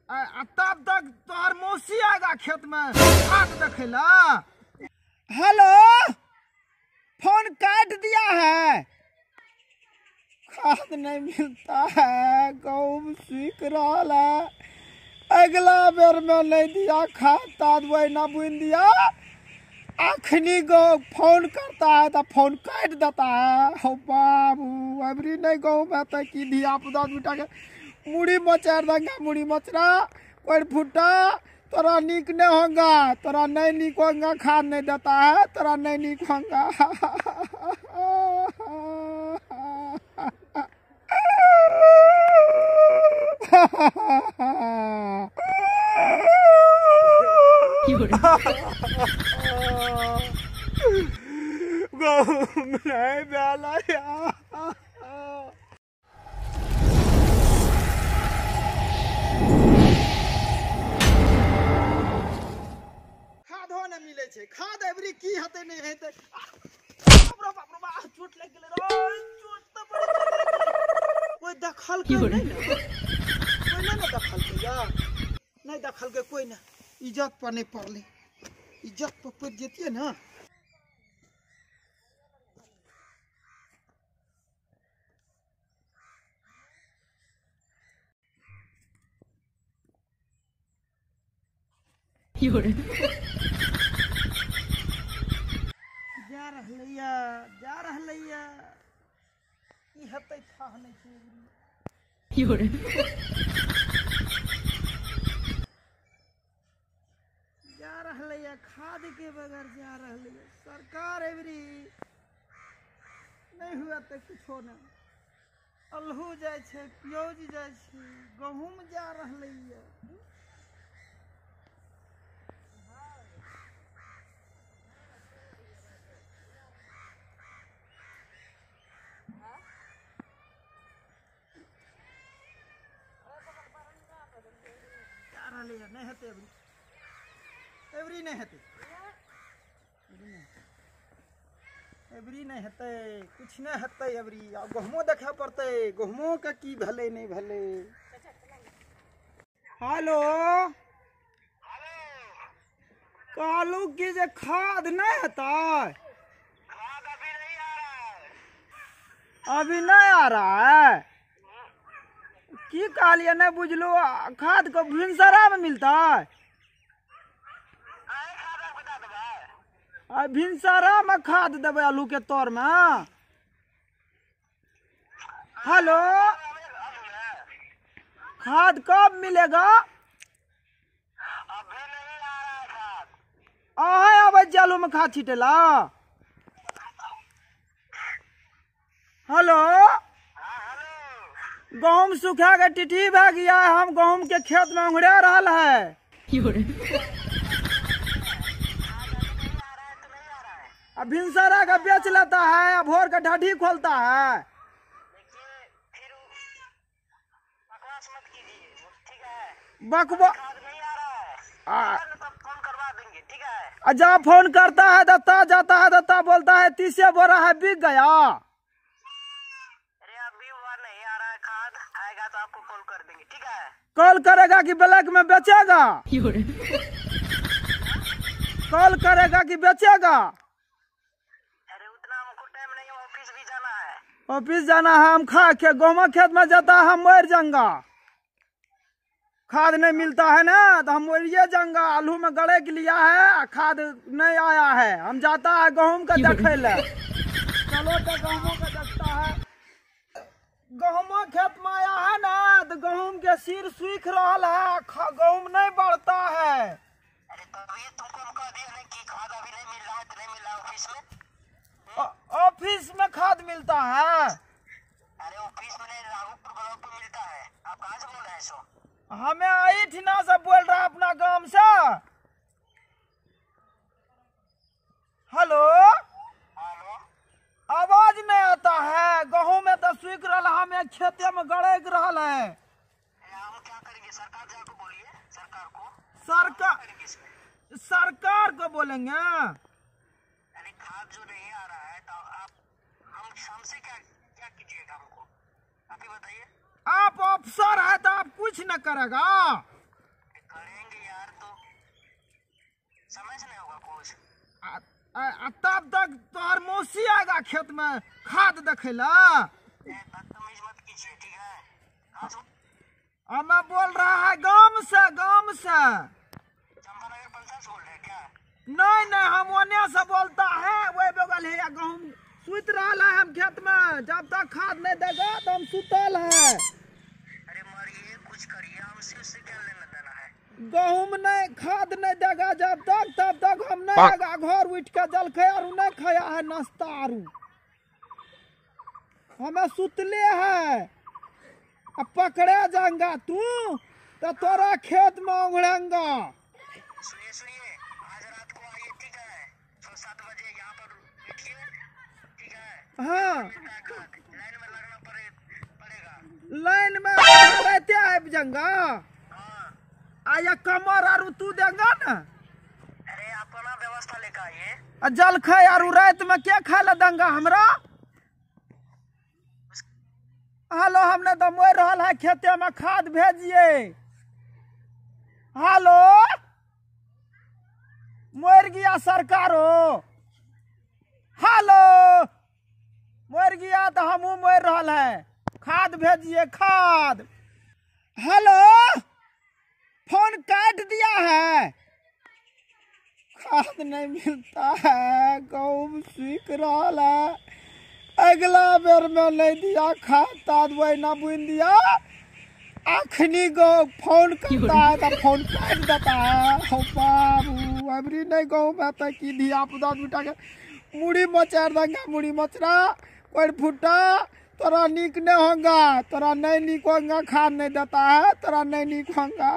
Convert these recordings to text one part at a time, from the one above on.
तब तक तोहर मौसी आएगा खेत में खाद देखेला। हेलो, फोन काट दिया है। खाद नहीं मिलता है, गहूम सूख रहा है। अगला बेर में नहीं दिया खाद, ताद ना बुन दिया। अखनी गो फोन करता है तो फोन काट देता है। हो बाबू, अबरी नहीं गहूम है कि धिया पुता बेटा के मुड़ी मचार देंगे। मुड़ी मचरा कोई फुटा तोरा नीक नहीं होगा, तोरा नहीं नीक होगा। खाद नहीं देता है, तोरा नहीं नीक होगा। गहूम नहीं बेला यार। खादो न मिले छे, खाद एवरी की हते नहीं हेते। बाप रे बा, चोट लग गेले रे। चोट त बड़ी लग गेले। कोई दखल के नहीं ना, कोई ना दखल के यार, नहीं दखल के कोई ना। इज्जत पर नहीं पड़ले, इज्जत पर पड़ जेतिए ना। जा रहलैया, जा रहलैया। की हते था नहीं छे। जा रहलैया, खाद के बगैर जा रहलैया। सरकार एवरी नहीं हुआ तो कुछो ना। अल्हू जाय छे, प्योज जाय छे, गहूम जा रहलैया। नहीं हेते एवरी नहीं हेते, एवरी नहीं हेते, कुछ नहीं हेते एवरी। अब गहुमो देखे पड़ते, गहुमो का की भले नहीं भले। हेलो, कहलू की जे खाद नहीं हेता। अभी नहीं आ रहा है। की कहलिए नहीं बुझलू। खाद को भिनसरा में मिलता है। भिनसरा में खाद देवे आलू के तौर में। हेलो, खाद कब मिलेगा? अब जालू में खाद छीटेला। हेलो, गहूम सूखा के टिटी भे गया है। हम गहूम के खेत में उंगड़ा रहा है। अब भिनसरा का बेच लेता है, भोर का ढाठी खोलता है। बकवा जब फोन करता है दत्ता, जाता है दत्ता, बोलता है 30 बोरा है, बिक गया। कॉल करेगा कि ब्लैक में बेचेगा? कॉल करेगा कि बेचेगा? अरे उतना हमको टाइम नहीं है, ऑफिस भी जाना है। ऑफिस जाना है, हम गेहूं खेत में जाता है, हम मर जाऊंगा। खाद नहीं मिलता है ना तो हम मरिए जाऊंगा। आलू में गड़े के लिया है, खाद नहीं आया है। हम जाता है गहूम का देखे ले। चलो तो गहूमों का देखता है। गहूमो खेत में आया है ना तो गहूम के सिर सूख रहा है, गहूम नहीं बढ़ता है। अरे तभी तुमको हम कह दिए नहीं कि खाद अभी नहीं मिल रहा है, तो नहीं मिल रहा ऑफिस में। ऑफिस में खाद मिलता है? अरे ऑफिस में नहीं, राघोपुर ब्लॉक में मिलता है। आप कहाँ से बोल रहे हैं? सो हमें आई थी ना सब बोल रहा है अपना गांव से। हेलो, आवाज नहीं आता है। गहूं में तो सूख रहा, हमें खेते में गड़े रहा है। हम क्या करेंगे? सरकार जाको बोलिए, सरकार को। सरकार को बोलेंगे। अरे खाद जो नहीं आ रहा है तो आप हमसे क्या क्या कीजिएगा? हमको आप ही बताइए। आप अफसर है तो आप कुछ न करेगा। समझ नहीं होगा कुछ। तब तक तोहर मौसी आएगा खेत में खाद देखेला। बदतमीज मत कीजिए, ठीक है? कहाँ से? मैं बोल रहा है गांव से। चंपानगर पंचायत से बोल रहे हैं क्या? नहीं हम ओने से बोलता है, वही बगल है गहूँ सुत रहा है हम खेत में। जब तक खाद नहीं देगा तो हम सुतल है। अरे मरिए, कुछ करिए, हमसे उससे क्या लेना देना है? गहूम नहीं खाद नहीं देगा जब तक, तब तक हम नहीं आएगा घर उठ के जलखै आरू नहीं खाया है, नाश्ता आरू हमें सुतले है। अब पकड़े जाएगा तू तो तोरा खेत में उघड़ेंगा। सुनिए, आज रात को आइए, ठीक है? 6-7 बजे यहाँ पर बैठिए, ठीक है? हाँ लाइन में लगना पड़ेगा। लाइन में रहते आब जाएगा। हाँ। आया कमर आरू तू देगा ना। अरे अपना व्यवस्था लेकर आइए। जलखै आरू रात में क्या खाए ला देंगा हमरा? हेलो, हमने तो मोर रहा है खेते में खाद भेजिए। हेलो, मोर गया सरकारो। हेलो, मोर गया तो हमू मोर रहा है, खाद भेजिए खाद। हेलो, फोन काट दिया है, खाद नहीं मिलता है, गहूम सूख रहा है। अगला बेर में नहीं दिया खाद ताद वही ना बुन दिया। अखनी गो फोन करता है तो फोन काट देता है। हो बाबू, अबरी नहीं गहूँ में तो की धिया पुता उठा के मुड़ी मचार देंगे, मुड़ी मचरा कोई फूटा। तोरा नीक नहीं होगा, तोरा नहीं नीक होगा, खाद नहीं देता है, तोरा नहीं नीक होगा।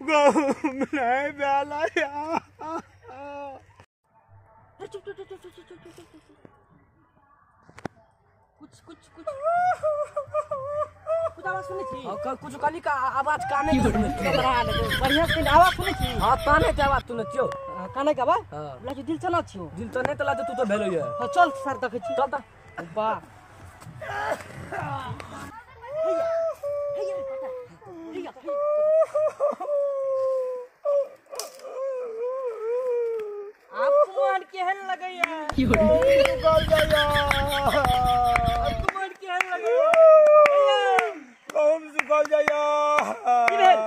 गहूम नहीं बेला यार। कुछ आवाज सुने छी? कुछ काली का आवाज काने के सुने छी। बढ़िया से आवाज सुने छी? हां, ताने के आवाज सुने छियो। काने के आवाज? बोला छी दिल चला छियो। दिल तो नहीं तला तू तो भेलो ये। हां चल सर देखे छी। चल वाह। आपको मन केहन लगैया? गल गया। आपको मन केहन लगैया? गहूम से गल गया। की भेल?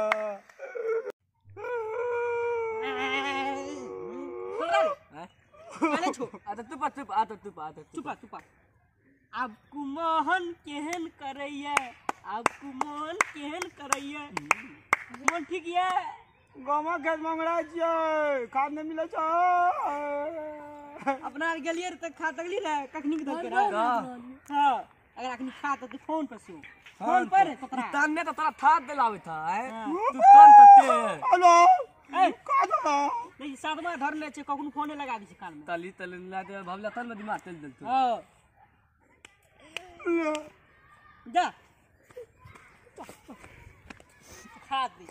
काने छो? चुप। आपको मोहन केहन करैया? आपको मोहन केहन करैया? मोहन ठीक है? गाँव खेत मंगड़ा छियै, खाद नहीं मिले छै। अपना गेलिए तक खा तकली रे कखनी के धर के हां अगर अखनी खा तो फोन पर से फोन पर तोरा ताने तो तोरा थाप दिलावे था तू कान तते। हेलो, ए का दो नहीं सादमा धर ले छे, कखनो फोने लगा दी छे कान में। तली ला दे भवला तन में दिमाग तेल दे तू। हां जा खा दे।